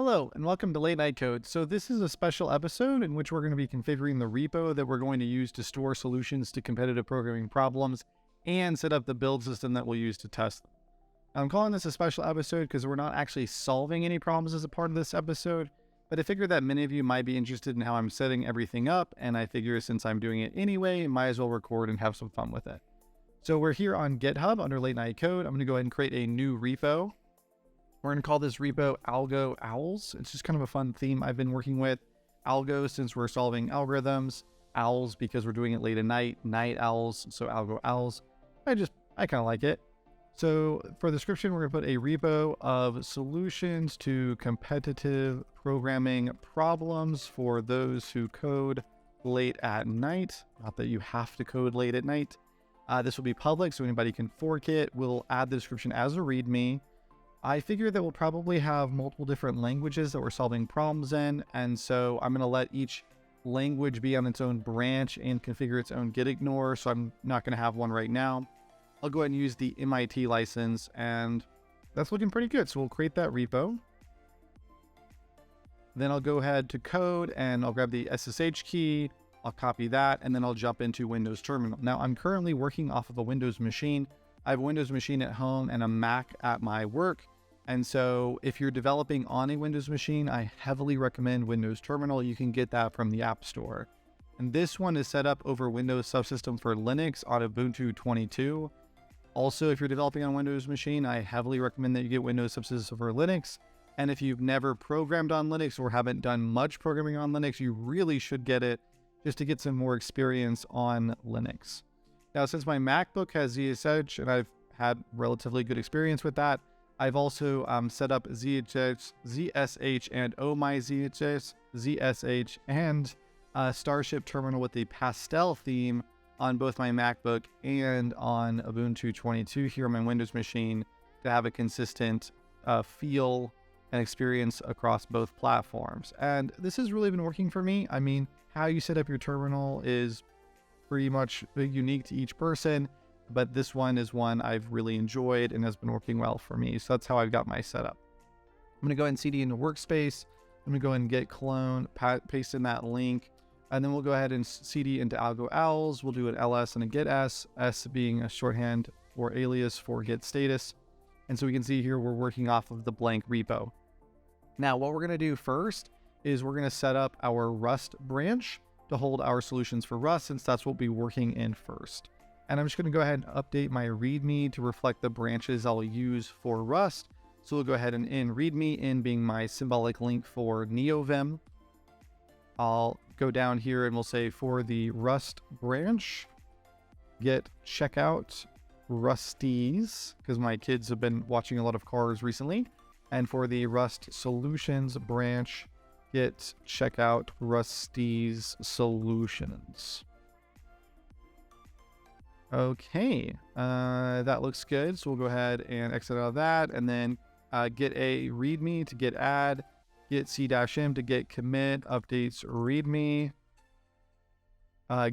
Hello, and welcome to Late Night Code. So this is a special episode in which we're going to be configuring the repo that we're going to use to store solutions to competitive programming problems and set up the build system that we'll use to test them. I'm calling this a special episode because we're not actually solving any problems as a part of this episode, but I figured that many of you might be interested in how I'm setting everything up, and I figure since I'm doing it anyway, might as well record and have some fun with it. So we're here on GitHub under Late Night Code. I'm going to go ahead and create a new repo. We're going to call this repo Algo Owls. It's just kind of a fun theme I've been working with. Algo, since we're solving algorithms. Owls, because we're doing it late at night. Night owls, so Algo Owls. I kind of like it. So for the description, we're going to put a repo of solutions to competitive programming problems for those who code late at night. Not that you have to code late at night. This will be public, so anybody can fork it. We'll add the description as a README. I figure that we'll probably have multiple different languages that we're solving problems in, and so I'm going to let each language be on its own branch and configure its own git ignore, so I'm not going to have one right now. I'll go ahead and use the MIT license, and that's looking pretty good, so we'll create that repo. Then I'll go ahead to code, and I'll grab the SSH key, I'll copy that, and then I'll jump into Windows Terminal. Now, I'm currently working off of a Windows machine. I have a Windows machine at home and a Mac at my work. And so if you're developing on a Windows machine, I heavily recommend Windows Terminal. You can get that from the App Store. And this one is set up over Windows Subsystem for Linux on Ubuntu 22. Also, if you're developing on a Windows machine, I heavily recommend that you get Windows Subsystem for Linux. And if you've never programmed on Linux or haven't done much programming on Linux, you really should get it just to get some more experience on Linux. Now, since my MacBook has zsh, and I've had relatively good experience with that, I've also set up zsh and oh-my-zsh, and Starship terminal with the pastel theme on both my MacBook and on Ubuntu 22 here on my Windows machine to have a consistent feel and experience across both platforms. And this has really been working for me. I mean, how you set up your terminal is pretty much unique to each person, but this one is one I've really enjoyed and has been working well for me. So that's how I've got my setup. I'm going to go ahead and cd into workspace. I'm going to go ahead and git clone, paste in that link, and then we'll go ahead and cd into Algo Owls. We'll do an ls and a git s being a shorthand or alias for git status. And so we can see here we're working off of the blank repo. Now, what we're going to do first is we're going to set up our Rust branch to hold our solutions for Rust, since that's what we'll be working in first. And I'm just going to go ahead and update my README to reflect the branches I'll use for Rust. So we'll go ahead and in README, in being my symbolic link for NeoVim. I'll go down here and we'll say for the Rust branch, git checkout Rusties, because my kids have been watching a lot of cars recently. And for the Rust solutions branch, git checkout Rusties solutions. Okay, that looks good. So we'll go ahead and exit out of that, and then get a README to git add, git c-m to git commit, updates README,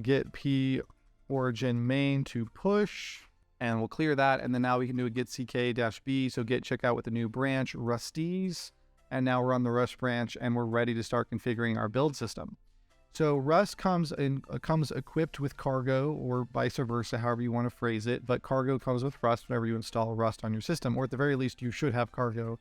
git p origin main to push, and we'll clear that. And then now we can do a git ck-b, so git checkout with the new branch Rusties. And now we're on the Rust branch and we're ready to start configuring our build system. So Rust comes equipped with Cargo, or vice versa, however you want to phrase it. But Cargo comes with Rust whenever you install Rust on your system, or at the very least, you should have Cargo,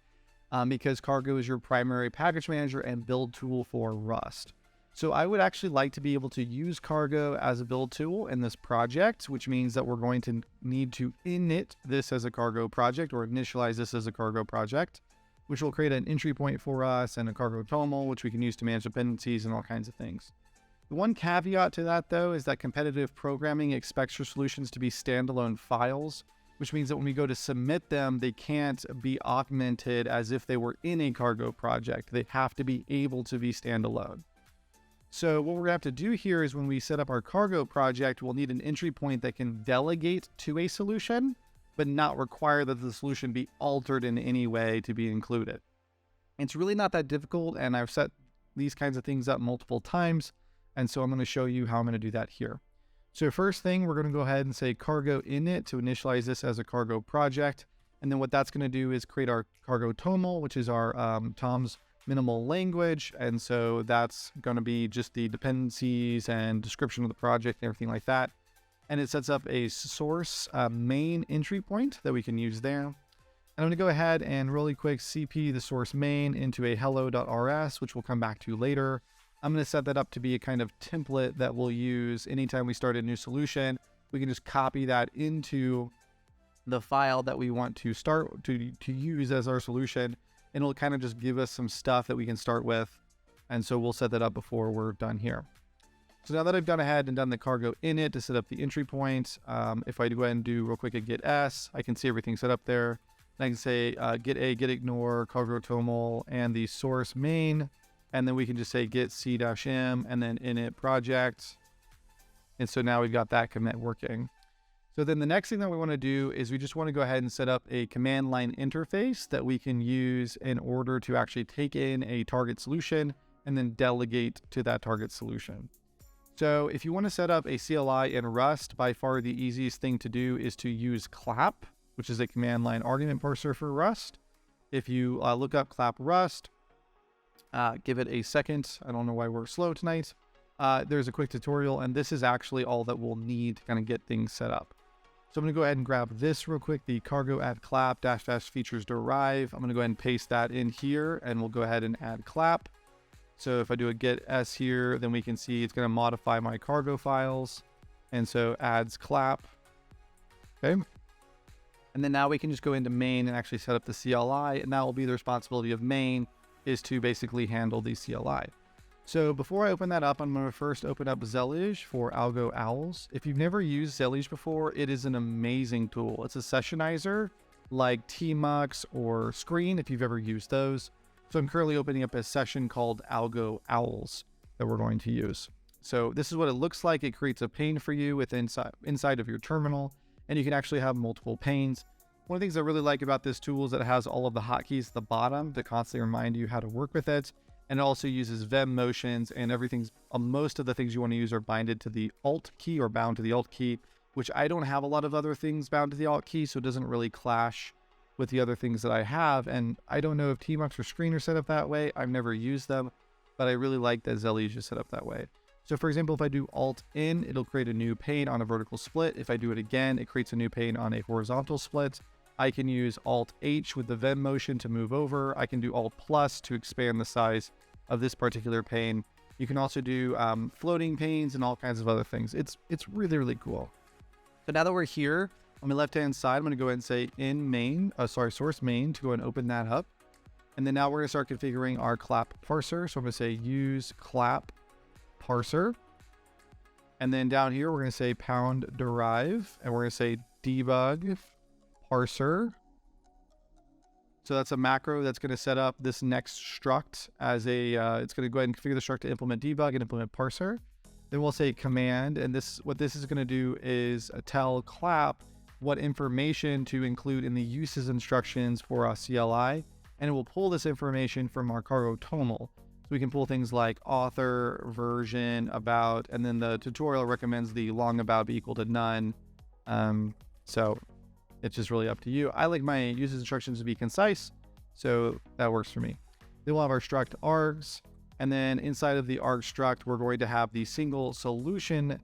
because Cargo is your primary package manager and build tool for Rust. So I would actually like to be able to use Cargo as a build tool in this project, which means that we're going to need to init this as a Cargo project, or initialize this as a Cargo project, which will create an entry point for us and a Cargo toml, which we can use to manage dependencies and all kinds of things. The one caveat to that, though, is that competitive programming expects your solutions to be standalone files, which means that when we go to submit them, they can't be augmented as if they were in a Cargo project. They have to be able to be standalone. So what we're going to have to do here is when we set up our Cargo project, we'll need an entry point that can delegate to a solution, but not require that the solution be altered in any way to be included. It's really not that difficult, and I've set these kinds of things up multiple times, and so I'm going to show you how I'm going to do that here. So first thing, we're going to go ahead and say cargo init to initialize this as a Cargo project. And then what that's going to do is create our Cargo toml, which is our Tom's minimal language. And so that's going to be just the dependencies and description of the project and everything like that. And it sets up a source main entry point that we can use there. And I'm going to go ahead and really quick CP the source main into a hello.rs, which we'll come back to later. I'm going to set that up to be a kind of template that we'll use anytime we start a new solution. We can just copy that into the file that we want to start to use as our solution, and it'll kind of just give us some stuff that we can start with. And so we'll set that up before we're done here. So now that I've gone ahead and done the cargo init to set up the entry point, if I go ahead and do real quick a get s, I can see everything set up there. And I can say get a, get ignore, cargo toml, and the source main. And then we can just say get c-m and then init project. And so now we've got that commit working. So then the next thing that we want to do is we just want to go ahead and set up a command line interface that we can use in order to actually take in a target solution and then delegate to that target solution. So if you want to set up a CLI in Rust, by far the easiest thing to do is to use clap, which is a command line argument parser for Rust. If you look up clap Rust, give it a second. I don't know why we're slow tonight. There's a quick tutorial, and this is actually all that we'll need to kind of get things set up. So I'm going to go ahead and grab this real quick, the cargo add clap -- features derive. I'm going to go ahead and paste that in here, and we'll go ahead and add clap. So if I do a get s here, then we can see it's going to modify my cargo files. And so adds clap. Okay. And then now we can just go into main and actually set up the CLI, and that will be the responsibility of main, is to basically handle the CLI. So before I open that up, I'm going to first open up zellij for algo owls. If you've never used zellij before, it is an amazing tool. It's a sessionizer like tmux or screen if you've ever used those. So I'm currently opening up a session called algo owls that we're going to use. So this is what it looks like. It creates a pane for you inside of your terminal, and you can actually have multiple panes. One of the things I really like about this tool is that it has all of the hotkeys at the bottom to constantly remind you how to work with it. And it also uses Vim motions, and everything's most of the things you want to use are binded to the Alt key or bound to the Alt key, which I don't have a lot of other things bound to the Alt key, so it doesn't really clash with the other things that I have. And I don't know if tmux or screen are set up that way. I've never used them, but I really like that zellij is set up that way. So for example, if I do Alt in, it'll create a new pane on a vertical split. If I do it again, it creates a new pane on a horizontal split. I can use Alt H with the Vim motion to move over. I can do Alt plus to expand the size of this particular pane. You can also do floating panes and all kinds of other things. It's really, really cool. So now that we're here on the left-hand side, I'm going to go ahead and say in main, source main, to go and open that up. And then now we're going to start configuring our clap parser. So I'm going to say use clap parser. And then down here, we're going to say pound derive, and we're going to say debug parser. So that's a macro that's going to set up this next struct as a, it's going to go ahead and configure the struct to implement debug and implement parser. Then we'll say command, and what this is going to do is tell clap what information to include in the uses instructions for our CLI, and it will pull this information from our cargo toml. So we can pull things like author, version, about, and then the tutorial recommends the long about be equal to none. So it's just really up to you. I like my uses instructions to be concise, so that works for me. Then we'll have our struct args, and then inside of the arg struct, we're going to have the single solution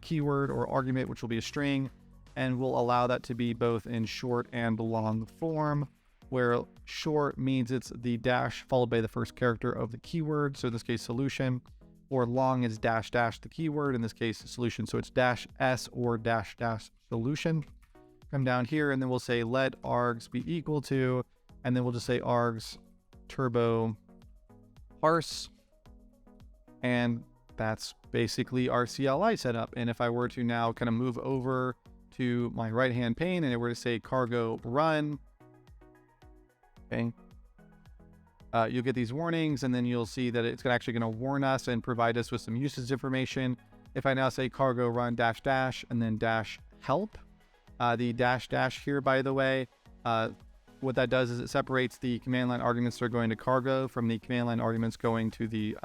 keyword or argument, which will be a string, and we'll allow that to be both in short and long form, where short means it's the dash followed by the first character of the keyword, so in this case solution, or long is dash dash the keyword, in this case solution, so it's dash s or dash dash solution. Come down here, and then we'll say let args be equal to, and then we'll just say args turbo parse, and that's basically our CLI setup. And if I were to now kind of move over to my right hand pane and I were to say cargo run, okay, you'll get these warnings, and then you'll see that it's actually going to warn us and provide us with some usage information. If I now say cargo run dash dash and then dash help, the dash dash here, by the way, what that does is it separates the command line arguments that are going to cargo from the command line arguments going to the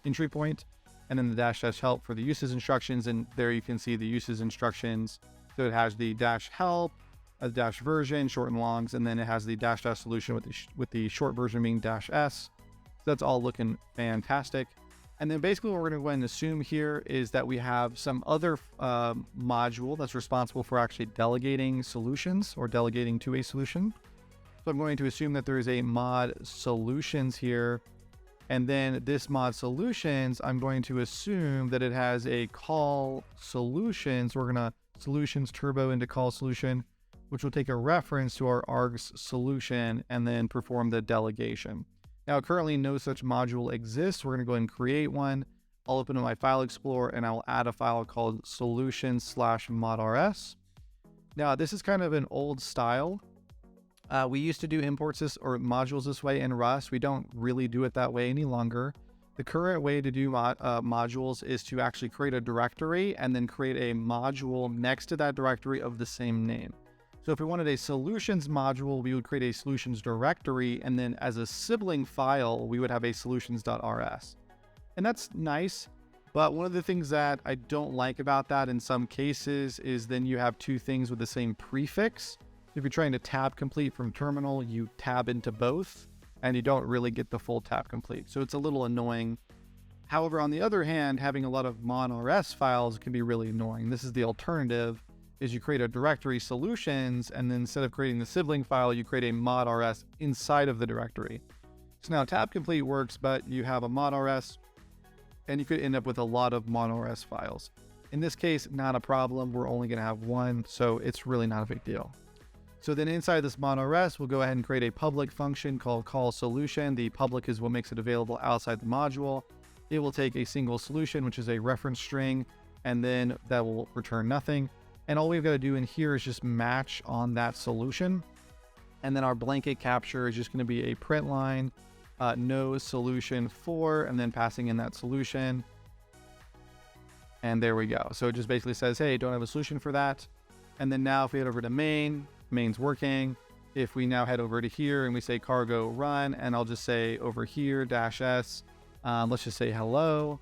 entry point, and then the dash dash help for the uses instructions. And there you can see the uses instructions. So it has the dash help, a dash version, short and longs, and then it has the dash dash solution with the short version being dash s. So that's all looking fantastic. And then basically what we're going to go ahead and assume here is that we have some other module that's responsible for actually delegating solutions or delegating to a solution. So I'm going to assume that there is a mod solutions here. And then this mod solutions, I'm going to assume that it has a call solutions. We're going to solutions turbo into call solution, which will take a reference to our args solution and then perform the delegation. Now, currently no such module exists. We're going to go ahead and create one. I'll open up my file explorer and I'll add a file called solutions/modrs. Now, this is kind of an old style. We used to do imports or modules this way in Rust. We don't really do it that way any longer. The current way to do modules is to actually create a directory and then create a module next to that directory of the same name. So if we wanted a solutions module, we would create a solutions directory, and then as a sibling file, we would have a solutions.rs. And that's nice, but one of the things that I don't like about that in some cases is then you have two things with the same prefix. If you're trying to tab complete from terminal, you tab into both, and you don't really get the full tab complete. So it's a little annoying. However, on the other hand, having a lot of mon.rs files can be really annoying. This is the alternative, is you create a directory solutions, and then instead of creating the sibling file, you create a mod.rs inside of the directory. So now tab complete works, but you have a mod.rs, and you could end up with a lot of mod.rs files. In this case, not a problem. We're only going to have one, so it's really not a big deal. So then inside this mod.rs, we'll go ahead and create a public function called call solution. The public is what makes it available outside the module. It will take a single solution, which is a reference string, and then that will return nothing. And all we've got to do in here is just match on that solution. And then our blanket capture is just going to be a print line, no solution for, and then passing in that solution. And there we go. So it just basically says, hey, don't have a solution for that. And then now if we head over to main's working. If we now head over to here and we say cargo run, and I'll just say over here -s, let's just say hello.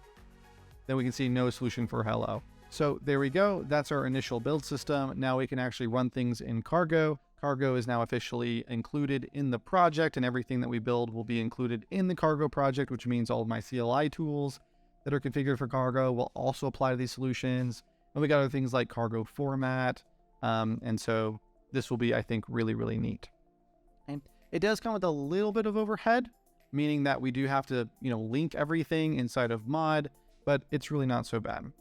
Then we can see no solution for hello. So there we go. That's our initial build system. Now we can actually run things in Cargo. Cargo is now officially included in the project, and everything that we build will be included in the Cargo project, which means all of my CLI tools that are configured for Cargo will also apply to these solutions. And we got other things like Cargo format. And so this will be, I think, really, really neat. And it does come with a little bit of overhead, meaning that we do have to, link everything inside of mod, but it's really not so bad.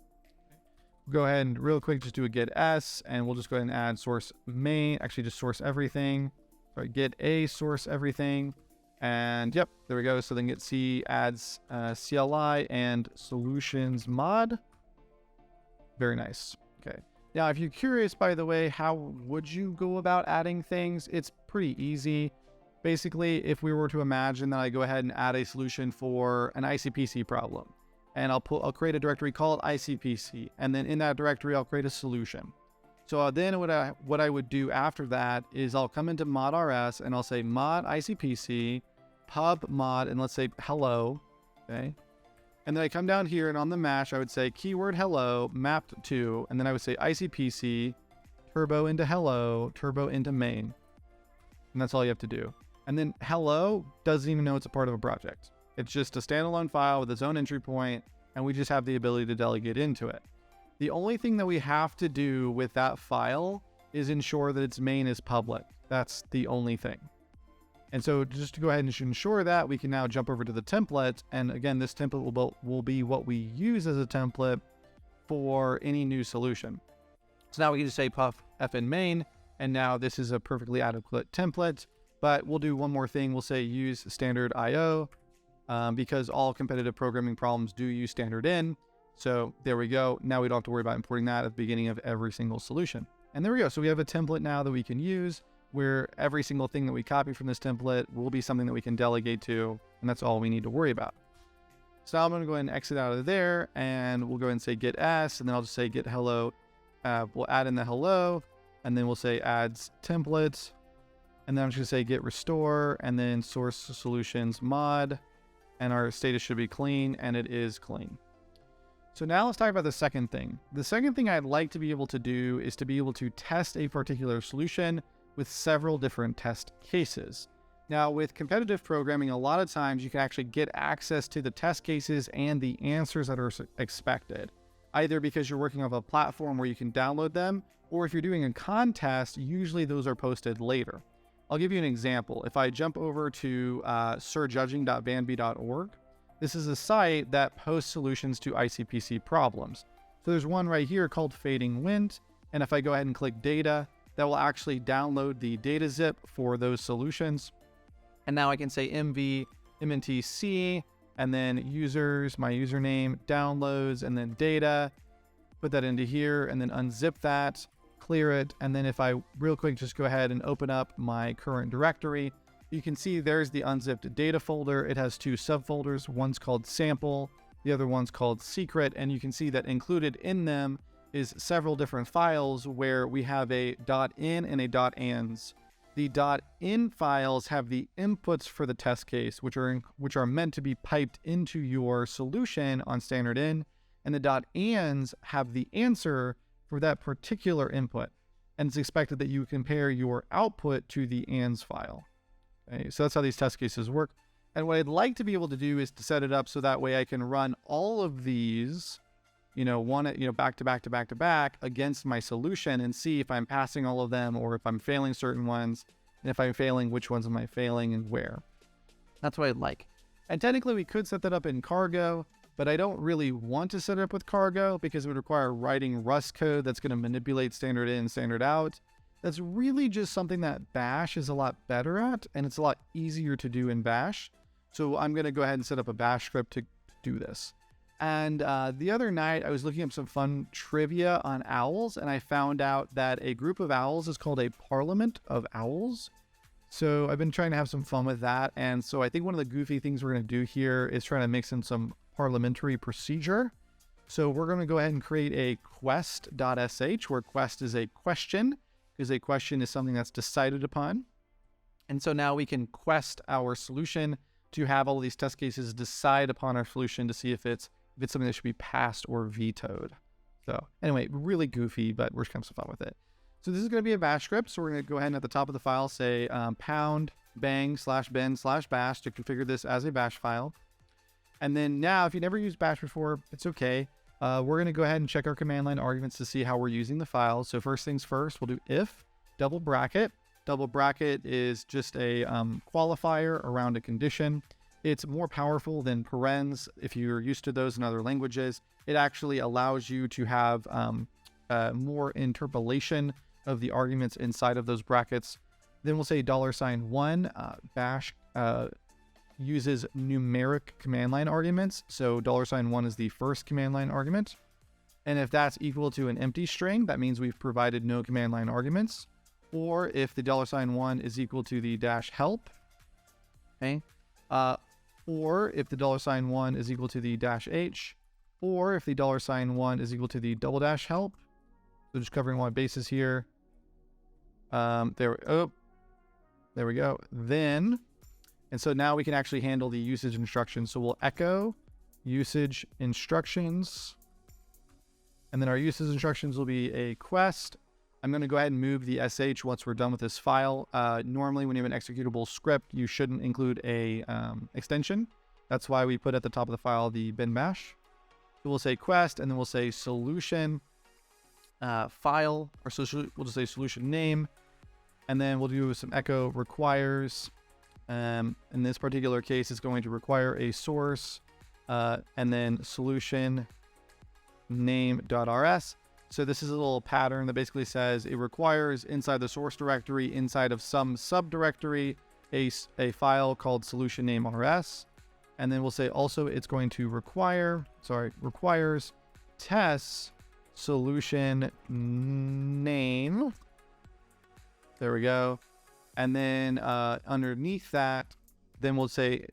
Go ahead and real quick, just do a get s, and we'll just go ahead and add source main, actually just source everything. Sorry, get a source everything. And yep, there we go. So then get c adds CLI and solutions mod. Very nice. Okay. Now, if you're curious, by the way, how would you go about adding things? It's pretty easy. Basically, if we were to imagine that I go ahead and add a solution for an ICPC problem, and I'll create a directory called ICPC, and then in that directory, I'll create a solution. So then what I would do after that is I'll come into mod.rs and I'll say mod ICPC, pub mod, and let's say hello, okay? And then I come down here and on the mash, I would say keyword hello mapped to, and then I would say ICPC, turbo into hello, turbo into main. And that's all you have to do. And then hello doesn't even know it's a part of a project. It's just a standalone file with its own entry point, and we just have the ability to delegate into it. The only thing that we have to do with that file is ensure that its main is public. That's the only thing. And so just to go ahead and ensure that, we can now jump over to the template. And again, this template will be what we use as a template for any new solution. So now we can just say puff fn main, and now this is a perfectly adequate template. But we'll do one more thing. We'll say use standard IO. Because all competitive programming problems do use standard in. So there we go. Now we don't have to worry about importing that at the beginning of every single solution. And there we go. So we have a template now that we can use where every single thing that we copy from this template will be something that we can delegate to. And that's all we need to worry about. So now I'm going to go ahead and exit out of there, and we'll go ahead and say get s, and then I'll just say get hello. We'll add in the hello, and then we'll say adds templates. And then I'm just going to say get restore, and then source solutions mod. And our status should be clean, and it is clean. So now let's talk about the second thing. The second thing I'd like to be able to do is to be able to test a particular solution with several different test cases. Now, with competitive programming, a lot of times you can actually get access to the test cases and the answers that are expected, either because you're working off a platform where you can download them, or if you're doing a contest, usually those are posted later. I'll give you an example. If I jump over to sirjudging.vanby.org, this is a site that posts solutions to ICPC problems. So there's one right here called Fading Wind, and if I go ahead and click data, that will actually download the data zip for those solutions. And now I can say MV, MNTC, and then users, my username, downloads, and then data, put that into here, and then unzip that, clear it. And then if I real quick just go ahead and open up my current directory, you can see there's the unzipped data folder. It has two subfolders. One's called sample, the other one's called secret. And you can see that included in them is several different files where we have a .in and a .ans. The .in files have the inputs for the test case, which are meant to be piped into your solution on standard in, and the .ans have the answer for that particular input. And it's expected that you compare your output to the ans file. Okay, so that's how these test cases work. And what I'd like to be able to do is to set it up so that way I can run all of these, back to back to back to back against my solution and see if I'm passing all of them or if I'm failing certain ones. And if I'm failing, which ones am I failing and where? That's what I'd like. And technically we could set that up in Cargo, but I don't really want to set it up with Cargo because it would require writing Rust code that's going to manipulate standard in, standard out. That's really just something that Bash is a lot better at, and it's a lot easier to do in Bash. So I'm going to go ahead and set up a Bash script to do this. And the other night, I was looking up some fun trivia on owls, and I found out that a group of owls is called a parliament of owls. So I've been trying to have some fun with that. And so I think one of the goofy things we're going to do here is trying to mix in some parliamentary procedure. So we're going to go ahead and create a quest.sh, where quest is a question, because a question is something that's decided upon. And so now we can quest our solution to have all of these test cases decide upon our solution to see if it's something that should be passed or vetoed. So anyway, really goofy, but we're just having some fun with it. So this is going to be a bash script. So we're going to go ahead and at the top of the file say pound bang /bin/bash to configure this as a bash file. And then now, if you never used bash before, it's okay. We're going to go ahead and check our command line arguments to see how we're using the file. So first things first, we'll do if double bracket. Double bracket is just a qualifier around a condition. It's more powerful than parens. If you're used to those in other languages, it actually allows you to have more interpolation of the arguments inside of those brackets. Then we'll say $1. Bash uses numeric command line arguments. So $1 is the first command line argument. And if that's equal to an empty string, that means we've provided no command line arguments. Or if the $1 is equal to the -help, okay? Or if the $1 is equal to the -h, or if the $1 is equal to the $help. So just covering all my bases here. There we go. Then, and so now we can actually handle the usage instructions. So we'll echo usage instructions, and then our usage instructions will be a quest. I'm going to go ahead and move the sh once we're done with this file. Normally, when you have an executable script, you shouldn't include a extension. That's why we put at the top of the file the bin bash. So we'll say quest, and then we'll say solution file, or we'll just say solution name, and then we'll do some echo requires. In this particular case, it's going to require a source, and then solution name.rs. So this is a little pattern that basically says it requires inside the source directory, inside of some subdirectory, a file called solution name rs. And then we'll say also it's going to requires tests solution name. There we go. And then underneath that, then we'll say,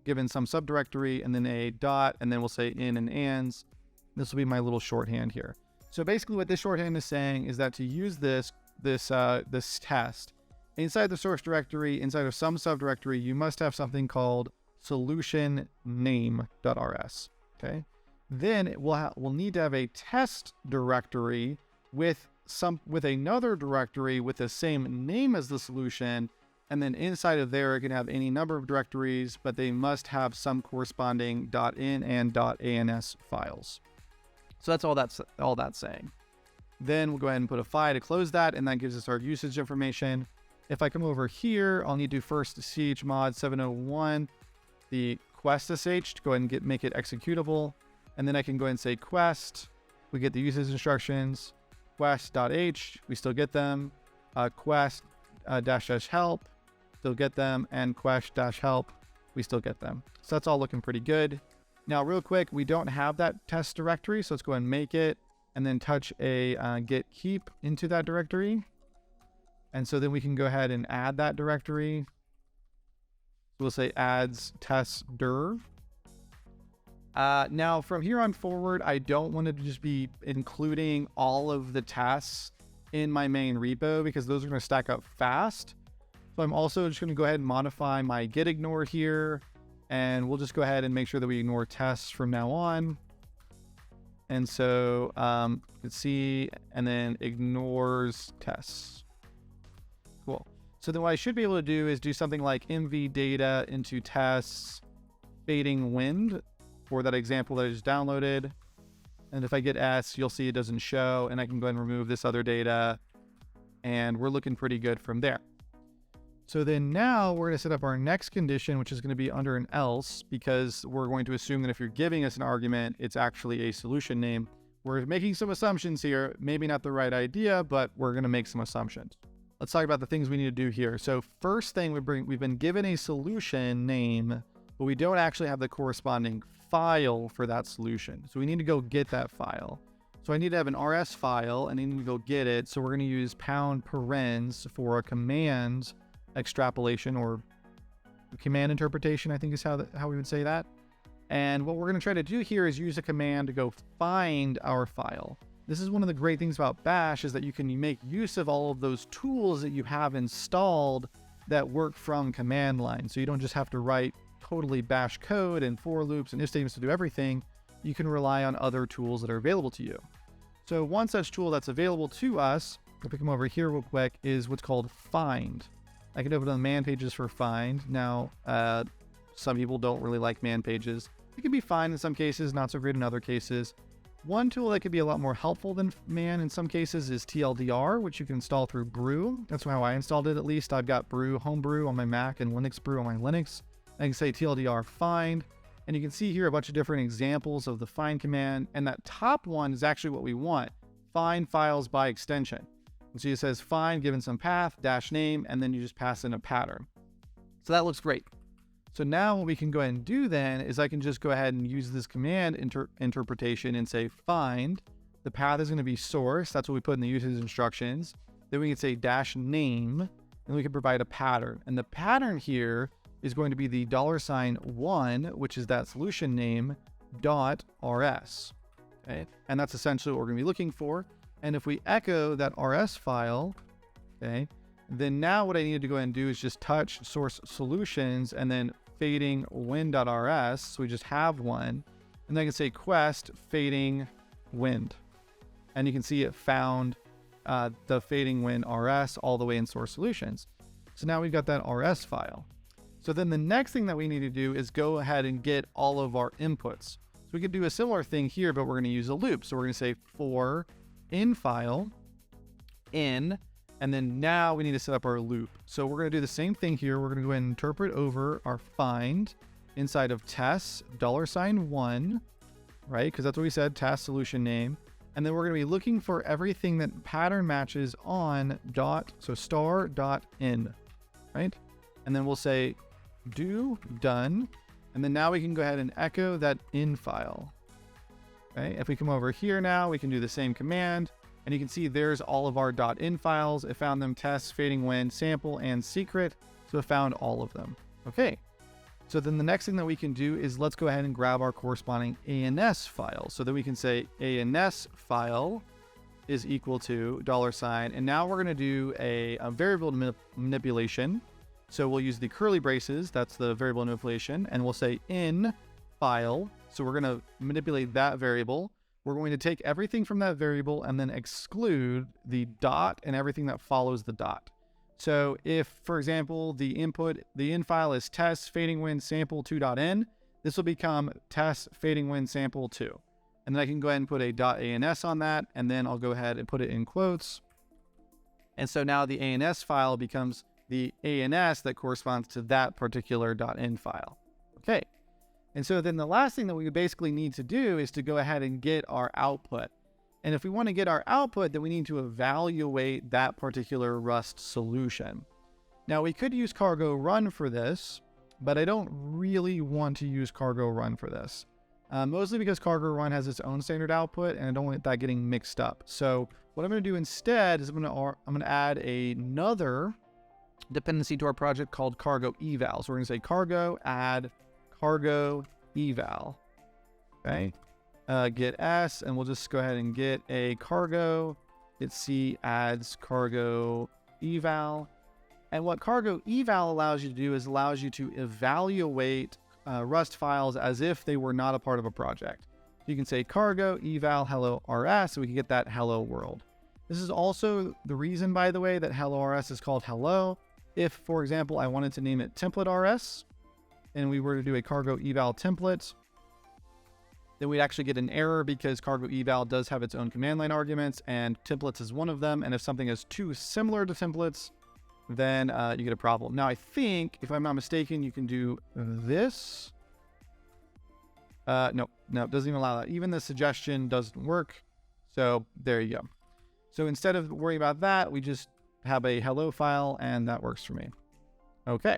given some subdirectory and then a dot, and then we'll say in and ands. This will be my little shorthand here. So basically what this shorthand is saying is that to use this test inside the source directory, inside of some subdirectory, you must have something called solution name.rs. Okay. Then we'll need to have a test directory with another directory with the same name as the solution. And then inside of there, it can have any number of directories, but they must have some corresponding .in and .ans files. So that's all that's saying. Then we'll go ahead and put a phi to close that, and that gives us our usage information. If I come over here, I'll need to first chmod 701 the quest sh to go ahead and make it executable. And then I can go ahead and say quest. We get the usage instructions. Quest.h, we still get them. Quest dash help, still get them. And quest dash help, we still get them. So that's all looking pretty good. Now, real quick, we don't have that test directory, so let's go ahead and make it and then touch a git keep into that directory. And so then we can go ahead and add that directory. We'll say adds test dir. Now, from here on forward, I don't want to just be including all of the tests in my main repo because those are going to stack up fast. So I'm also just going to go ahead and modify my git ignore here. And we'll just go ahead and make sure that we ignore tests from now on. And so let's see, and then ignores tests. Cool. So then what I should be able to do is do something like mv data into tests fading wind for that example that I just downloaded. And if I get S, you'll see it doesn't show, and I can go ahead and remove this other data, and we're looking pretty good from there. So then now we're going to set up our next condition, which is going to be under an else, because we're going to assume that if you're giving us an argument, it's actually a solution name. We're making some assumptions here, maybe not the right idea, but we're going to make some assumptions. Let's talk about the things we need to do here. So first thing we've been given a solution name, but we don't actually have the corresponding file for that solution. So we need to go get that file. So I need to have an RS file and I need to go get it. So we're going to use #parens for a command extrapolation or command interpretation, I think is how we would say that. And what we're going to try to do here is use a command to go find our file. This is one of the great things about Bash is that you can make use of all of those tools that you have installed that work from command line. So you don't just have to write totally Bash code and for loops and if statements to do everything. You can rely on other tools that are available to you. So one such tool that's available to us, if we come over here real quick, is what's called find. I can open the man pages for find. Now, some people don't really like man pages. It can be fine in some cases, not so great in other cases. One tool that could be a lot more helpful than man in some cases is TLDR, which you can install through Brew. That's how I installed it, at least. I've got Brew, Homebrew on my Mac and Linux Brew on my Linux. I can say TLDR find, and you can see here a bunch of different examples of the find command. And that top one is actually what we want, find files by extension. And so it says find given some path, -name, and then you just pass in a pattern. So that looks great. So now what we can go ahead and do then is I can just go ahead and use this command interpretation and say find. The path is going to be source. That's what we put in the usage instructions. Then we can say -name, and we can provide a pattern. And the pattern here is going to be the $1, which is that solution name, .rs. Okay? And that's essentially what we're going to be looking for. And if we echo that RS file, okay, then now what I need to go ahead and do is just touch source solutions and then fading wind.rs. So we just have one. And then I can say quest fading wind. And you can see it found the fading wind RS all the way in source solutions. So now we've got that RS file. So then the next thing that we need to do is go ahead and get all of our inputs. So we could do a similar thing here, but we're going to use a loop. So we're going to say for in file, in, and then now we need to set up our loop. So we're going to do the same thing here. We're going to go ahead and interpret over our find inside of tests $1, right? Because that's what we said, test solution name. And then we're going to be looking for everything that pattern matches on star.in, right? And then we'll say do done. And then now we can go ahead and echo that in file. Okay, if we come over here now, we can do the same command, and you can see there's all of our .in files. It found them tests, fading wind, sample, and secret. So it found all of them. Okay, so then the next thing that we can do is let's go ahead and grab our corresponding ANS file. So then we can say ANS file is equal to $, and now we're going to do a variable manipulation. So we'll use the curly braces, that's the variable manipulation, and we'll say in file. So we're going to manipulate that variable. We're going to take everything from that variable and then exclude the dot and everything that follows the dot. So if, for example, the in file is test fading wind sample 2.n, this will become test fading wind sample 2. And then I can go ahead and put a .ans on that, and then I'll go ahead and put it in quotes. And so now the ans file becomes the ans that corresponds to that particular .n file. Okay. And so then the last thing that we basically need to do is to go ahead and get our output. And if we want to get our output, then we need to evaluate that particular Rust solution. Now we could use cargo run for this, but I don't really want to use cargo run for this. Mostly because cargo run has its own standard output and I don't want that getting mixed up. So what I'm going to do instead is I'm going to add another dependency to our project called cargo eval. So we're going to say cargo add cargo eval. Okay. Get S, and we'll just go ahead and get a cargo. Get C adds cargo eval. And what cargo eval allows you to do is allows you to evaluate Rust files as if they were not a part of a project. You can say cargo eval hello rs, so we can get that hello world. This is also the reason, by the way, that hello rs is called hello. If, for example, I wanted to name it template rs, and we were to do a cargo eval template, then we'd actually get an error because cargo eval does have its own command line arguments, and templates is one of them. And if something is too similar to templates, then you get a problem. Now, I think, if I'm not mistaken, you can do this. No, it doesn't even allow that. Even the suggestion doesn't work. So there you go. So instead of worrying about that, we just have a hello file, and that works for me. Okay.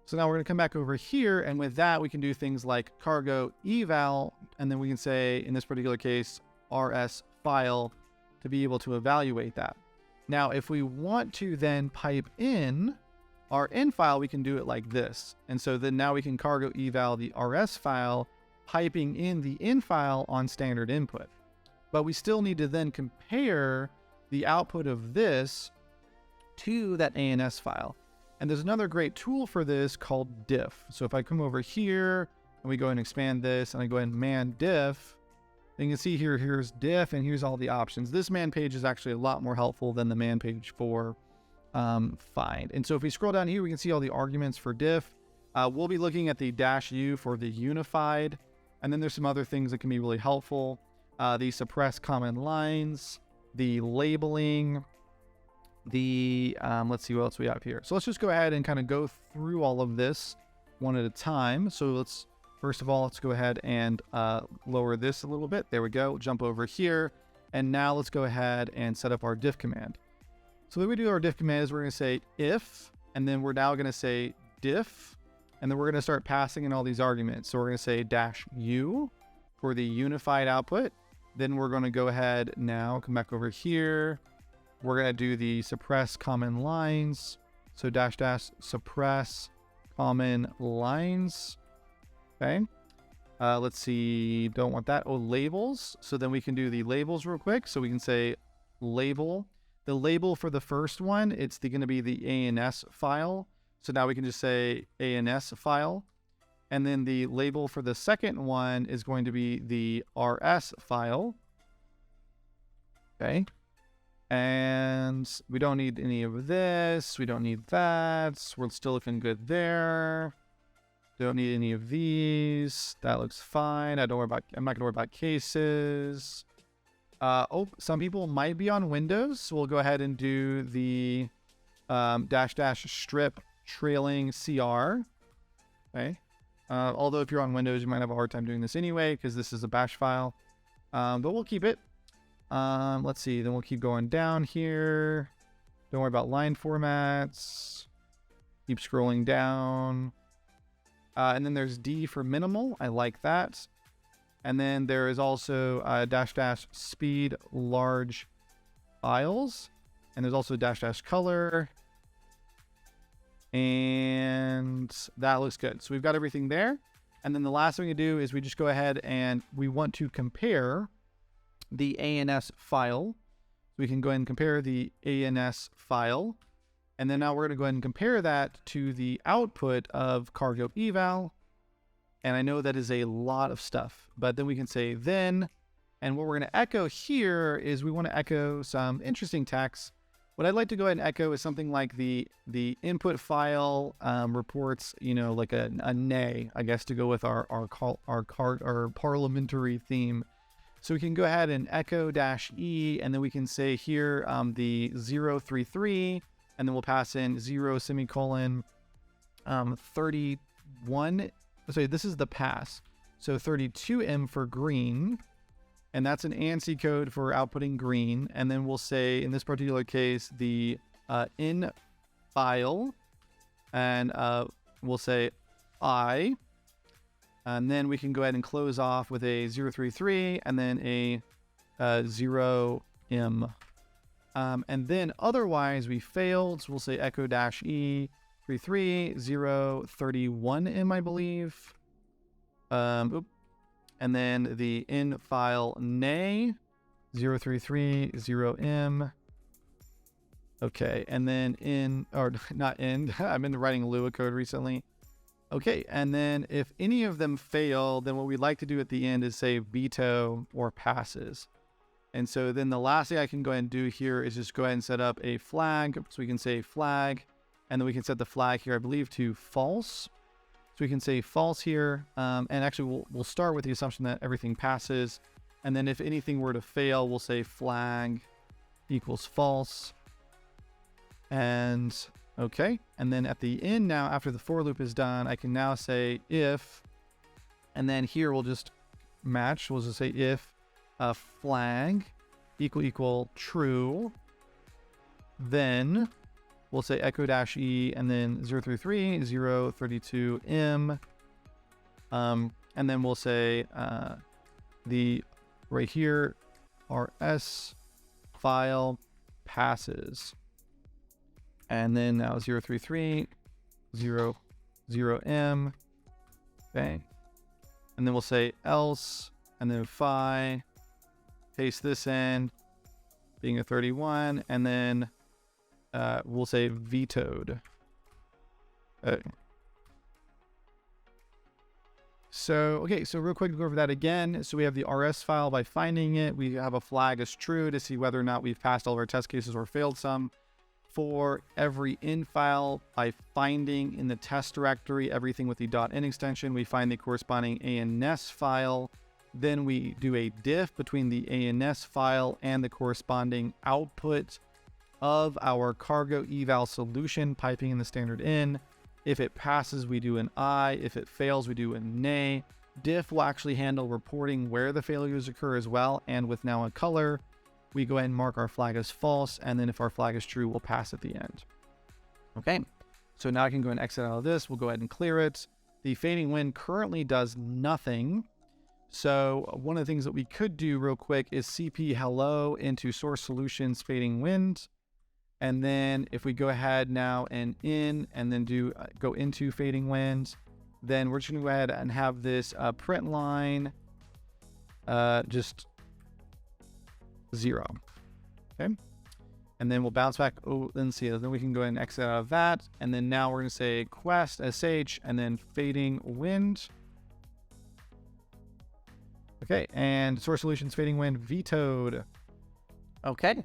So now we're going to come back over here, and with that, we can do things like cargo eval, and then we can say, in this particular case, rs file to be able to evaluate that. Now, if we want to then pipe in our in file, we can do it like this. And so then now we can cargo eval the rs file, piping in the in file on standard input. But we still need to then compare the output of this to that ans file. And there's another great tool for this called diff. So if I come over here and we go and expand this and I go ahead and man diff, then you can see here, here's diff and here's all the options. This man page is actually a lot more helpful than the man page for find. And so if we scroll down here, we can see all the arguments for diff. We'll be looking at the -u for the unified. And then there's some other things that can be really helpful. The suppress common lines, the labeling, let's see what else we have here. So let's just go ahead and kind of go through all of this one at a time. So first of all, let's go ahead and lower this a little bit. There we go. Jump over here. And now let's go ahead and set up our diff command. So the way we do our diff command is we're going to say if, and then we're now going to say diff, and then we're going to start passing in all these arguments. So we're going to say -u for the unified output. Then we're going to go ahead now, come back over here. We're going to do the suppress common lines. So -- suppress common lines. Okay. Let's see. Don't want that. Oh, labels. So then we can do the labels real quick. So we can say label. The label for the first one, it's going to be the ans file. So now we can just say ans file. And then the label for the second one is going to be the rs file. Okay. And we don't need any of this. We don't need that. We're still looking good there. Don't need any of these. That looks fine. I'm not going to worry about cases. Some people might be on Windows. So we'll go ahead and do the -- strip trailing CR. Okay. Although if you're on Windows, you might have a hard time doing this anyway, because this is a bash file. But we'll keep it. Let's see. Then we'll keep going down here. Don't worry about line formats. Keep scrolling down. And then there's D for minimal. I like that. And then there is also -- speed large files. And there's also -- color. And that looks good. So we've got everything there. And then the last thing we do is we just go ahead and we want to compare the ans file. We can go ahead and compare the ans file. And then now we're going to go ahead and compare that to the output of cargo eval. And I know that is a lot of stuff, but then we can say then, and what we're going to echo here is we want to echo some interesting text. What I'd like to go ahead and echo is something like the input file reports, you know, like a nay, I guess, to go with our parliamentary theme. So we can go ahead and echo -e, and then we can say here the 033, and then we'll pass in 0 semicolon 31. Sorry, this is the pass. So 32M for green. And that's an ANSI code for outputting green. And then we'll say, in this particular case, the in file. And we'll say I. And then we can go ahead and close off with a 033 and then a 0M. And then otherwise we failed. So we'll say echo -e 33 031M, I believe. And then the in file nay 033 0M. Okay, and then in, or not in, I've been writing Lua code recently. Okay, and then if any of them fail, then what we'd like to do at the end is say veto or passes. And so then the last thing I can go ahead and do here is just go ahead and set up a flag. So we can say flag, and then we can set the flag here, I believe, to false. So we can say false here, and actually we'll start with the assumption that everything passes. And then if anything were to fail, we'll say flag equals false. And okay, and then at the end now, after the for loop is done, I can now say if, and then here we'll just match. We'll just say if flag equal true, then we'll say echo -e and then 033 032M, and then we'll say the right here rs file passes, and then now 033 0M. Okay, and then we'll say else, and then phi, paste this in, being a 31, and then we'll say vetoed. So real quick to go over that again. So we have the RS file. By finding it, we have a flag as true to see whether or not we've passed all of our test cases or failed some. For every in file, by finding in the test directory everything with the .in extension, we find the corresponding ANS file. Then we do a diff between the ANS file and the corresponding output of our cargo eval solution, piping in the standard in. If it passes, we do an I. If it fails, we do a nay. Diff will actually handle reporting where the failures occur as well. And with now a color, we go ahead and mark our flag as false. And then if our flag is true, we'll pass at the end. Okay, so now I can go and exit out of this. We'll go ahead and clear it. The fading wind currently does nothing. So one of the things that we could do real quick is CP hello into source solutions fading wind. And then if we go ahead now and in, and then do go into fading wind, then we're just gonna go ahead and have this print line just 0. Okay, and then we'll bounce back. Oh, let's see. Then we can go ahead and exit out of that. And then now we're gonna say quest sh and then fading wind. Okay, and source solutions fading wind vetoed. Okay.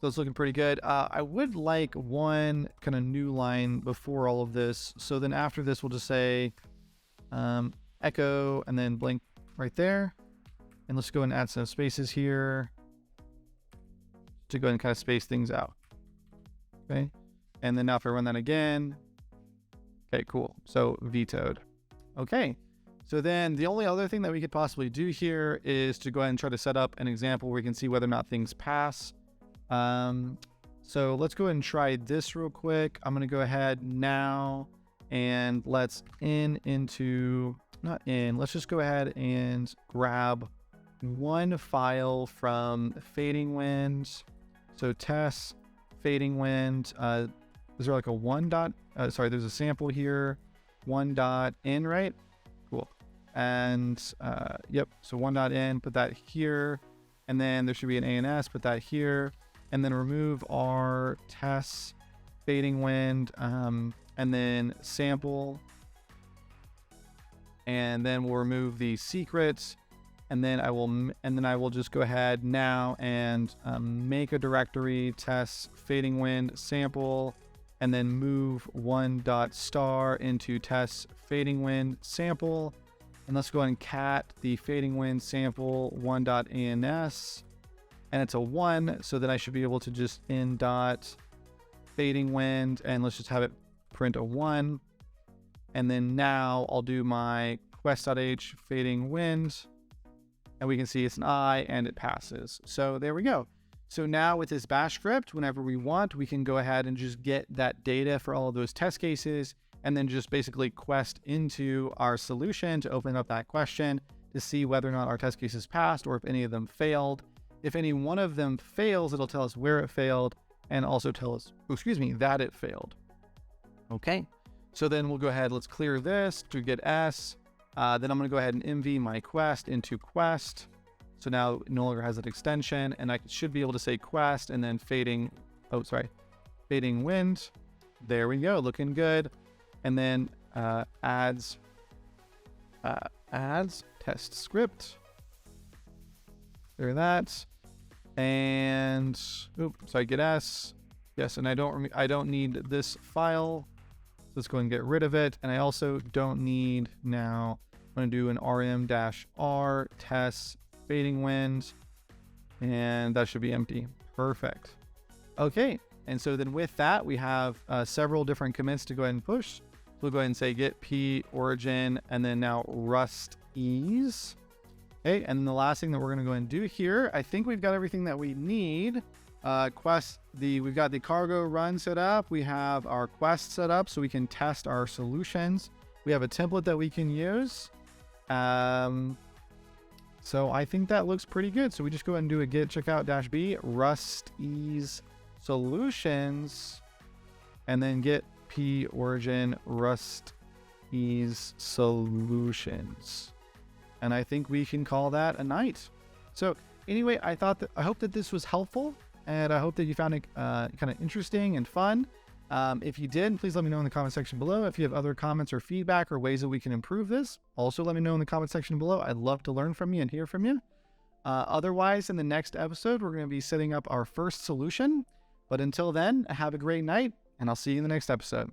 So it's looking pretty good. I would like one kind of new line before all of this. So then after this, we'll just say echo and then blank right there. And let's go and add some spaces here to go and kind of space things out. Okay. And then now if I run that again. Okay, cool. So vetoed. Okay. So then the only other thing that we could possibly do here is to go ahead and try to set up an example where we can see whether or not things pass. So let's go ahead and try this real quick. I'm going to go ahead now and let's let's just go ahead and grab one file from fading wind. So test fading wind. Is there like a there's a sample here, 1.in, right? Cool. And, yep. So 1.in, put that here. And then there should be an ANS, put that here. And then remove our test fading wind, and then sample. and then we'll remove the secrets, and then I will just go ahead now and make a directory test fading wind sample, and then move 1.star into test fading wind sample. And let's go ahead and cat the fading wind sample 1.ans, and it's a 1. So then I should be able to just in dot fading wind, and let's just have it print a 1. And then now I'll do my quest.h fading wind, and we can see it's an I and it passes. So there we go. So now with this bash script, whenever we want, we can go ahead and just get that data for all of those test cases, and then just basically quest into our solution to open up that question to see whether or not our test cases passed or if any of them failed. If any one of them fails, it'll tell us where it failed and also tell us, that it failed. Okay, so then we'll go ahead, let's clear this to get S. Then I'm gonna go ahead and MV my quest into quest. So now it no longer has that extension, and I should be able to say quest and then fading wind. There we go, looking good. And then adds test script. There that. And so I get S. Yes, and I don't need this file. So let's go and get rid of it. And I also don't need now. I'm gonna do an rm-r test fading wind, and that should be empty. Perfect. Okay, and so then with that, we have several different commits to go ahead and push. We'll go ahead and say get p origin, and then now rust ease. Okay, and then the last thing that we're going to go ahead and do here, I think we've got everything that we need. We've got the cargo run set up. We have our quest set up so we can test our solutions. We have a template that we can use. So I think that looks pretty good. So we just go ahead and do a git checkout-b rust ease solutions, and then get p origin rust ease solutions, and I think we can call that a night. So anyway, I hope that this was helpful, and I hope that you found it kind of interesting and fun. If you did, please let me know in the comment section below. If you have other comments or feedback or ways that we can improve this, also let me know in the comment section below. I'd love to learn from you and hear from you. Otherwise, in the next episode, we're going to be setting up our first solution. But until then, have a great night, and I'll see you in the next episode.